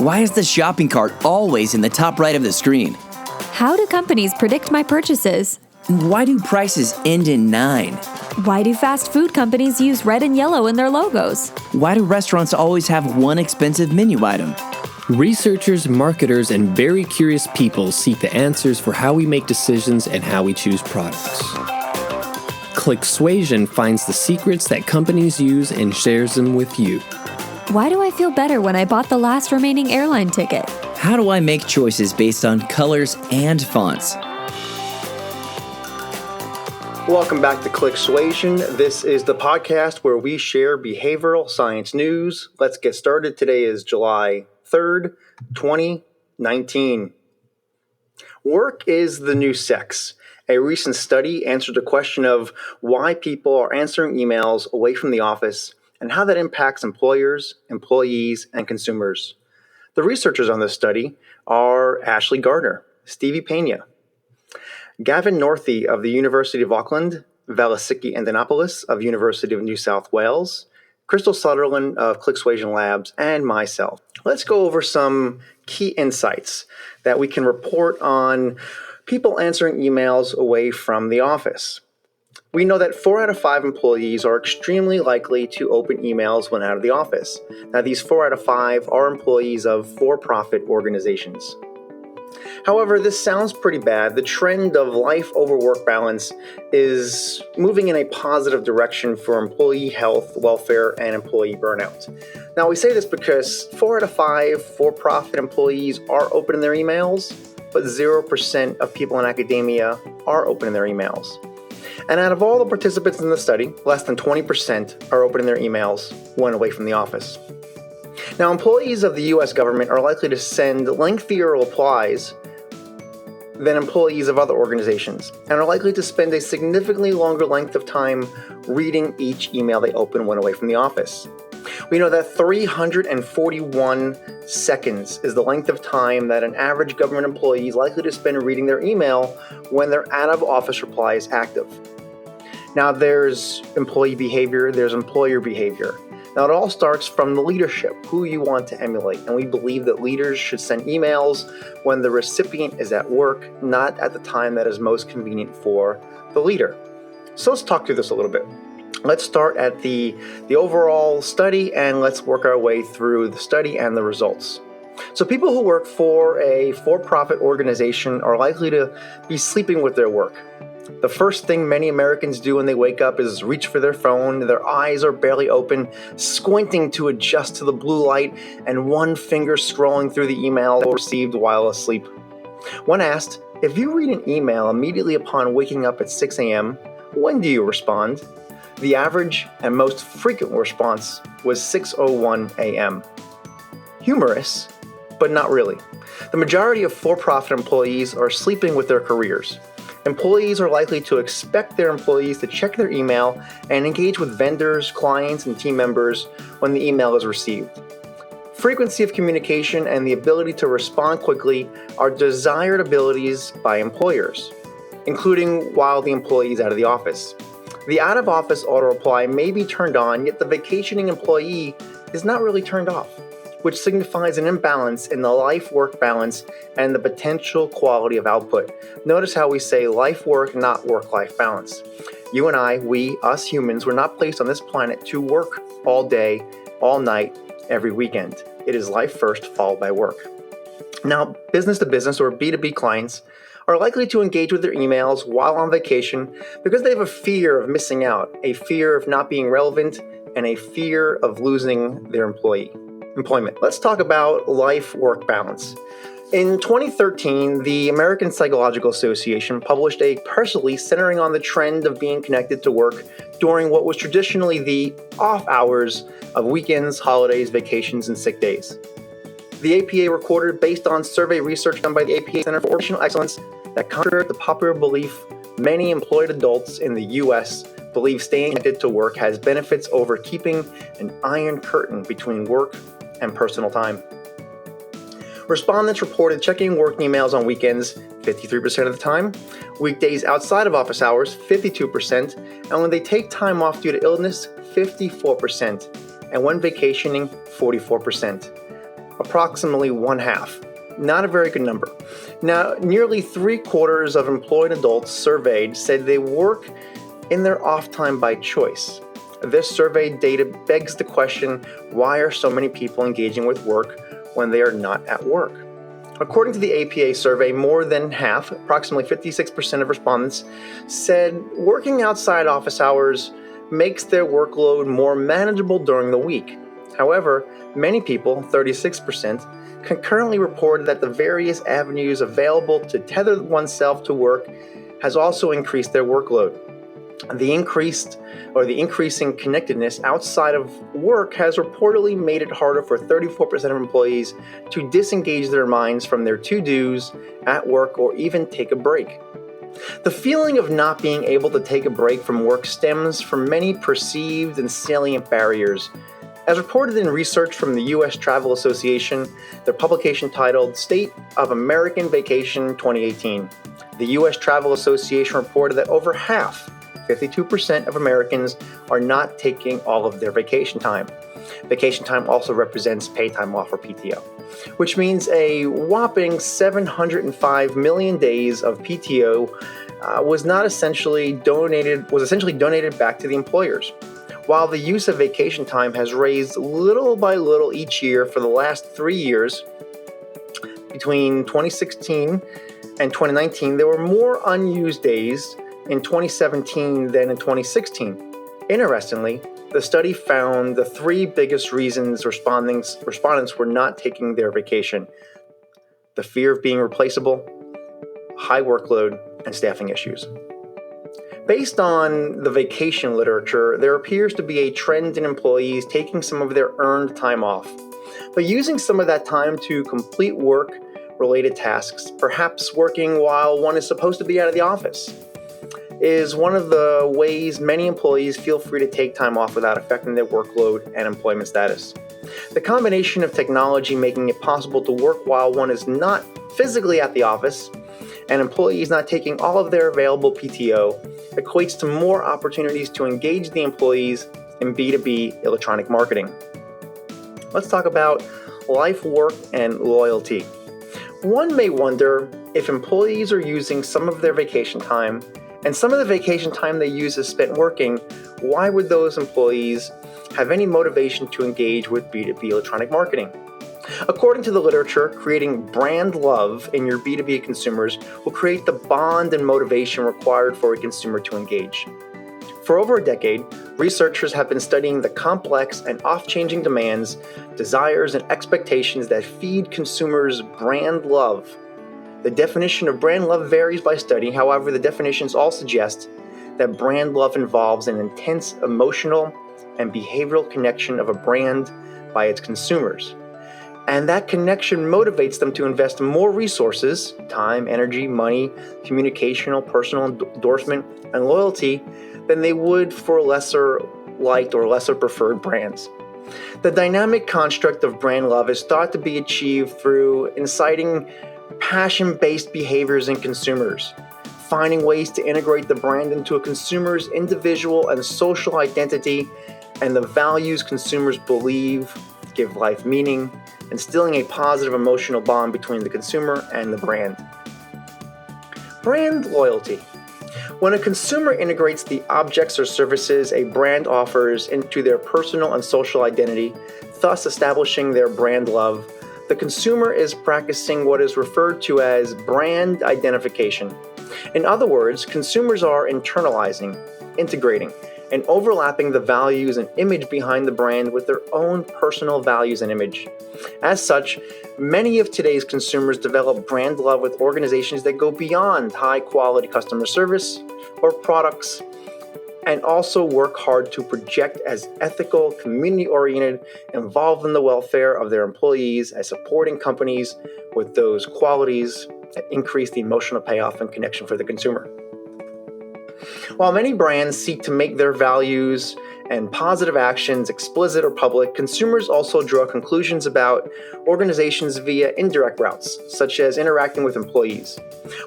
Why is the shopping cart always in the top right of the screen? How do companies predict my purchases? Why do prices end in 9? Why do fast food companies use red and yellow in their logos? Why do restaurants always have one expensive menu item? Researchers, marketers, and very curious people seek the answers for how we make decisions and how we choose products. Clicksuasion finds the secrets that companies use and shares them with you. Why do I feel better when I bought the last remaining airline ticket? How do I make choices based on colors and fonts? Welcome back to Clicksuasion. This is the podcast where we share behavioral science news. Let's get started. Today is July 3rd, 2019. Work is the new sex. A recent study answered the question of why people are answering emails away from the office and how that impacts employers, employees, and consumers. The researchers on this study are Ashley Gardner, Stevie Pena, Gavin Northey of the University of Auckland, Velasiki Antonopoulos of University of New South Wales, Crystal Sutherland of Clicksuasion Labs, and myself. Let's go over some key insights that we can report on people answering emails away from the office. We know that 4 out of 5 employees are extremely likely to open emails when out of the office. Now, these 4 out of 5 are employees of for-profit organizations. However, this sounds pretty bad. The trend of life over work balance is moving in a positive direction for employee health, welfare, and employee burnout. Now, we say this because 4 out of 5 for-profit employees are opening their emails, but 0% of people in academia are opening their emails. And out of all the participants in the study, less than 20% are opening their emails when away from the office. Now, employees of the U.S. government are likely to send lengthier replies than employees of other organizations and are likely to spend a significantly longer length of time reading each email they open when away from the office. We know that 341 seconds is the length of time that an average government employee is likely to spend reading their email when their out-of-office reply is active. Now, there's employee behavior, there's employer behavior. Now, it all starts from the leadership, who you want to emulate, and we believe that leaders should send emails when the recipient is at work, not at the time that is most convenient for the leader. So let's talk through this a little bit. Let's start at the overall study, and let's work our way through the study and the results. So people who work for a for-profit organization are likely to be sleeping with their work. The first thing many Americans do when they wake up is reach for their phone. Their eyes are barely open, squinting to adjust to the blue light, and one finger scrolling through the email received while asleep. When asked, if you read an email immediately upon waking up at 6 a.m., when do you respond? The average and most frequent response was 6:01 a.m. Humorous, but not really. The majority of for-profit employees are sleeping with their careers. Employees are likely to expect their employees to check their email and engage with vendors, clients, and team members when the email is received. Frequency of communication and the ability to respond quickly are desired abilities by employers, including while the employee is out of the office. The out-of-office auto-reply may be turned on, yet the vacationing employee is not really turned off, which signifies an imbalance in the life-work balance and the potential quality of output. Notice how we say life-work, not work-life balance. You and I, us humans, were not placed on this planet to work all day, all night, every weekend. It is life first, followed by work. Now, business-to-business or B2B clients are likely to engage with their emails while on vacation because they have a fear of missing out, a fear of not being relevant, and a fear of losing their employment. Let's talk about life-work balance. In 2013, the American Psychological Association published a press release centering on the trend of being connected to work during what was traditionally the off hours of weekends, holidays, vacations, and sick days. The APA recorded, based on survey research done by the APA Center for Organizational Excellence, that contrary to popular belief, many employed adults in the U.S. believe staying connected to work has benefits over keeping an iron curtain between work and personal time. Respondents reported checking work emails on weekends 53% of the time, weekdays outside of office hours 52%, and when they take time off due to illness 54%, and when vacationing 44%. approximately one half. Not a very good number. Now, nearly 3/4 of employed adults surveyed said they work in their off time by choice. This survey data begs the question, why are so many people engaging with work when they are not at work? According to the APA survey, more than half, approximately 56% of respondents, said working outside office hours makes their workload more manageable during the week. However, many people, 36%, concurrently reported that the various avenues available to tether oneself to work has also increased their workload. The increasing connectedness outside of work has reportedly made it harder for 34% of employees to disengage their minds from their to-dos at work or even take a break. The feeling of not being able to take a break from work stems from many perceived and salient barriers. As reported in research from the U.S. Travel Association, their publication titled State of American Vacation 2018, the U.S. Travel Association reported that over half, 52% of Americans, are not taking all of their vacation time. Vacation time also represents paid time off or PTO, which means a whopping 705 million days of PTO was essentially donated back to the employers. While the use of vacation time has raised little by little each year for the last 3 years, between 2016 and 2019, there were more unused days in 2017 than in 2016. Interestingly, the study found the 3 biggest reasons respondents were not taking their vacation: the fear of being replaceable, high workload, and staffing issues. Based on the vacation literature, there appears to be a trend in employees taking some of their earned time off, but using some of that time to complete work-related tasks, perhaps working while one is supposed to be out of the office, is one of the ways many employees feel free to take time off without affecting their workload and employment status. The combination of technology making it possible to work while one is not physically at the office and employees not taking all of their available PTO equates to more opportunities to engage the employees in B2B electronic marketing. Let's talk about life work and loyalty. One may wonder if employees are using some of their vacation time and some of the vacation time they use is spent working, why would those employees have any motivation to engage with B2B electronic marketing? According to the literature, creating brand love in your B2B consumers will create the bond and motivation required for a consumer to engage. For over a decade, researchers have been studying the complex and oft-changing demands, desires, and expectations that feed consumers brand love. The definition of brand love varies by study. However, the definitions all suggest that brand love involves an intense emotional and behavioral connection of a brand by its consumers. And that connection motivates them to invest more resources, time, energy, money, communicational, personal endorsement, and loyalty than they would for lesser liked or lesser preferred brands. The dynamic construct of brand love is thought to be achieved through inciting passion-based behaviors in consumers, finding ways to integrate the brand into a consumer's individual and social identity and the values consumers believe give life meaning, instilling a positive emotional bond between the consumer and the brand. Brand loyalty. When a consumer integrates the objects or services a brand offers into their personal and social identity, thus establishing their brand love, the consumer is practicing what is referred to as brand identification. In other words, consumers are internalizing, integrating, and overlapping the values and image behind the brand with their own personal values and image. As such, many of today's consumers develop brand love with organizations that go beyond high-quality customer service or products and also work hard to project as ethical, community-oriented, involved in the welfare of their employees as supporting companies with those qualities that increase the emotional payoff and connection for the consumer. While many brands seek to make their values and positive actions explicit or public, consumers also draw conclusions about organizations via indirect routes, such as interacting with employees,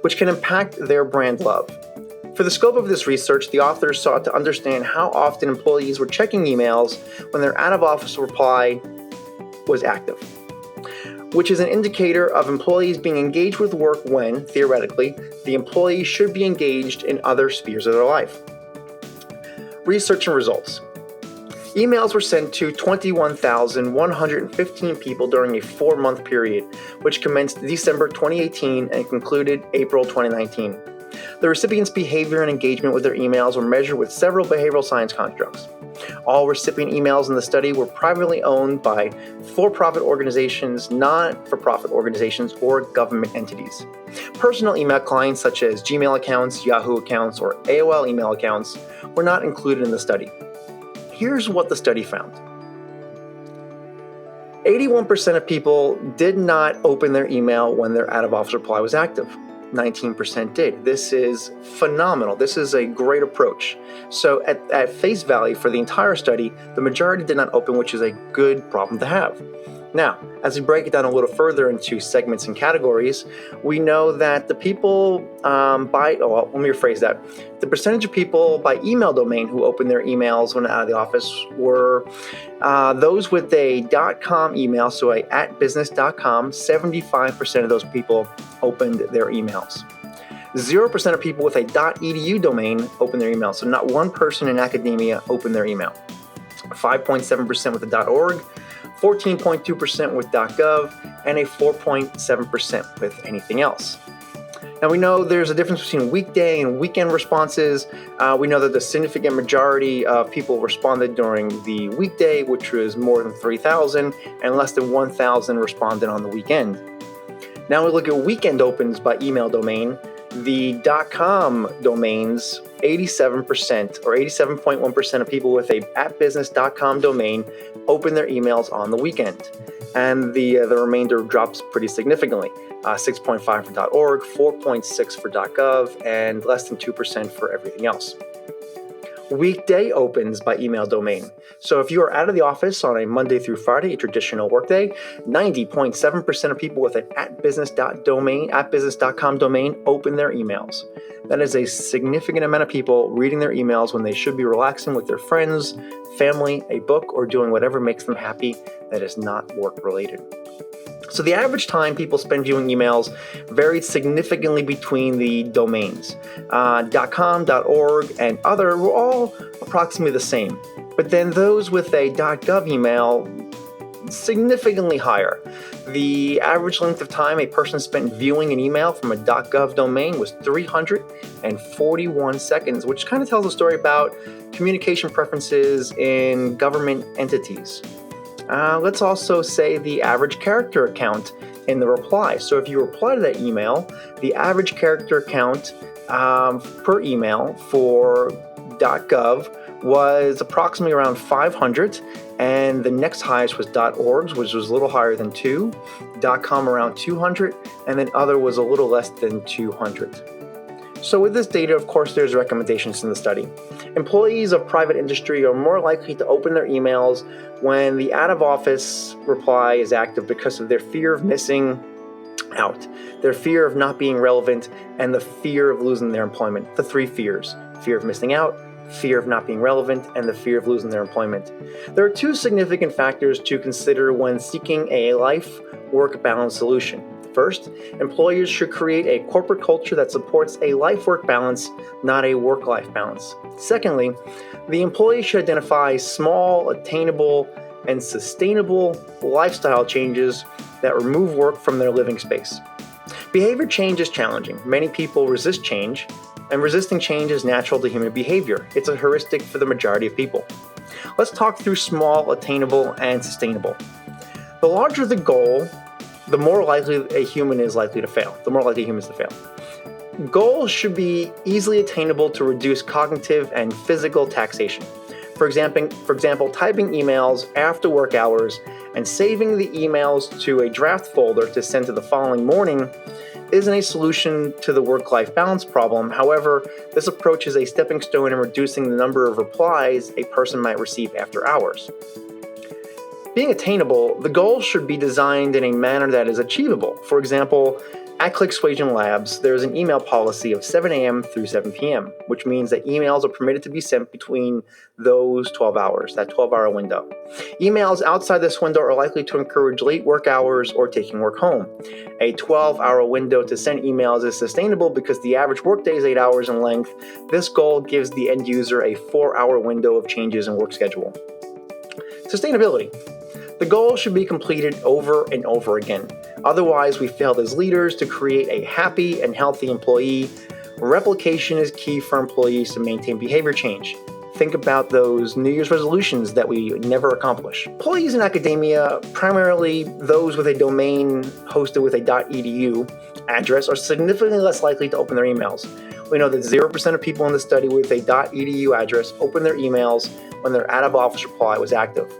which can impact their brand love. For the scope of this research, the authors sought to understand how often employees were checking emails when their out-of-office reply was active. which is an indicator of employees being engaged with work when, theoretically, the employee should be engaged in other spheres of their life. Research and results. Emails were sent to 21,115 people during a 4-month period, which commenced December 2018 and concluded April 2019. The recipients' behavior and engagement with their emails were measured with several behavioral science constructs. All recipient emails in the study were privately owned by for-profit organizations, non-for-profit organizations, or government entities. Personal email clients such as Gmail accounts, Yahoo accounts, or AOL email accounts were not included in the study. Here's what the study found. 81% of people did not open their email when their out-of-office reply was active. 19% did. This is phenomenal. This is a great approach. So at face value for the entire study, the majority did not open, which is a good problem to have. Now, as we break it down a little further into segments and categories, we know that the people let me rephrase that. The percentage of people by email domain who opened their emails when out of the office were those with a .com email, so a @business.com, 75% of those people opened their emails. 0% of people with a .edu domain opened their email, so not one person in academia opened their email. 5.7% with a .org, 14.2% with .gov, and a 4.7% with anything else. Now we know there's a difference between weekday and weekend responses. We know that the significant majority of people responded during the weekday, which was more than 3,000, and less than 1,000 responded on the weekend. Now we look at weekend opens by email domain. The .com domains, 87% or 87.1% of people with a @business.com domain open their emails on the weekend. And the remainder drops pretty significantly. 6.5 for .org, 4.6 for .gov, and less than 2% for everything else. Weekday opens by email domain. So if you are out of the office on a Monday through Friday, a traditional workday, 90.7% of people with an @business.com domain open their emails. That is a significant amount of people reading their emails when they should be relaxing with their friends, family, a book, or doing whatever makes them happy that is not work related. So the average time people spend viewing emails varied significantly between the domains. .com, .org, and other were all approximately the same. But then those with a .gov email, significantly higher. The average length of time a person spent viewing an email from a .gov domain was 341 seconds, which kind of tells a story about communication preferences in government entities. Let's also say the average character count in the reply. So if you reply to that email, the average character count per email for .gov was approximately around 500, and the next highest was .org, which was a little higher than 2, .com around 200, and then other was a little less than 200. So with this data, of course, there's recommendations in the study. Employees of private industry are more likely to open their emails when the out-of-office reply is active because of their fear of missing out, their fear of not being relevant, and the fear of losing their employment. The 3 fears: fear of missing out, fear of not being relevant, and the fear of losing their employment. There are 2 significant factors to consider when seeking a life-work balance solution. First, employers should create a corporate culture that supports a life-work balance, not a work-life balance. Secondly, the employee should identify small, attainable, and sustainable lifestyle changes that remove work from their living space. Behavior change is challenging. Many people resist change, and resisting change is natural to human behavior. It's a heuristic for the majority of people. Let's talk through small, attainable, and sustainable. The larger the goal, the more likely a human is likely to fail. The more likely humans to fail. Goals should be easily attainable to reduce cognitive and physical taxation. For example, typing emails after work hours and saving the emails to a draft folder to send to the following morning isn't a solution to the work-life balance problem. However, this approach is a stepping stone in reducing the number of replies a person might receive after hours. Being attainable, the goals should be designed in a manner that is achievable. For example, At ClickSuasion Labs, there is an email policy of 7 a.m. through 7 p.m., which means that emails are permitted to be sent between those 12 hours, that 12-hour window. Emails outside this window are likely to encourage late work hours or taking work home. A 12-hour window to send emails is sustainable because the average workday is 8 hours in length. This goal gives the end user a 4-hour window of changes in work schedule. Sustainability. The goal should be completed over and over again. Otherwise, we failed as leaders to create a happy and healthy employee. Replication is key for employees to maintain behavior change. Think about those New Year's resolutions that we never accomplish. Employees in academia, primarily those with a domain hosted with a .edu address, are significantly less likely to open their emails. We know that 0% of people in the study with a .edu address open their emails when their out-of-office reply was active.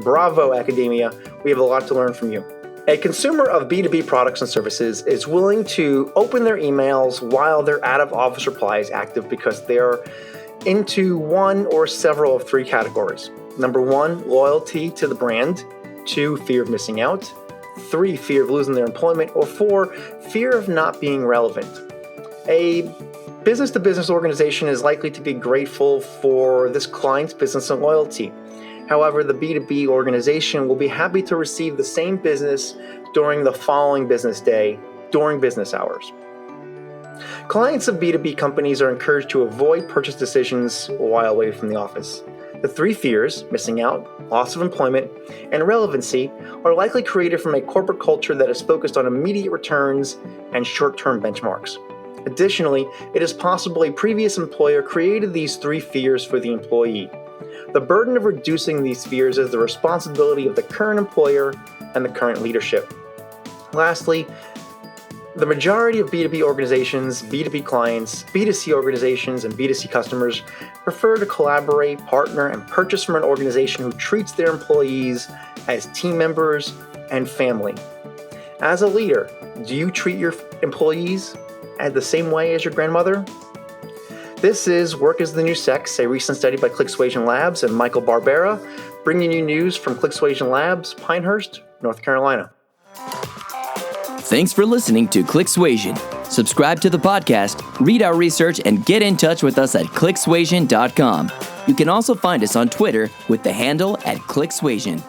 Bravo, academia, we have a lot to learn from you. A consumer of B2B products and services is willing to open their emails while their out-of-office reply is active because they're into one or several of three categories. Number 1, loyalty to the brand. 2, fear of missing out. 3, fear of losing their employment. Or 4, fear of not being relevant. A business-to-business organization is likely to be grateful for this client's business and loyalty. However, the B2B organization will be happy to receive the same business during the following business day, during business hours. Clients of B2B companies are encouraged to avoid purchase decisions while away from the office. The 3 fears, missing out, loss of employment, and relevancy, are likely created from a corporate culture that is focused on immediate returns and short-term benchmarks. Additionally, it is possible a previous employer created these 3 fears for the employee. The burden of reducing these fears is the responsibility of the current employer and the current leadership. Lastly, the majority of B2B organizations, B2B clients, B2C organizations, and B2C customers prefer to collaborate, partner, and purchase from an organization who treats their employees as team members and family. As a leader, do you treat your employees the same way as your grandmother? This is Work is the New Sex, a recent study by ClickSuasion Labs and Michael Barbera, bringing you news from ClickSuasion Labs, Pinehurst, North Carolina. Thanks for listening to ClickSuasion. Subscribe to the podcast, read our research, and get in touch with us at clicksuasion.com. You can also find us on Twitter with the handle @ClickSuasion.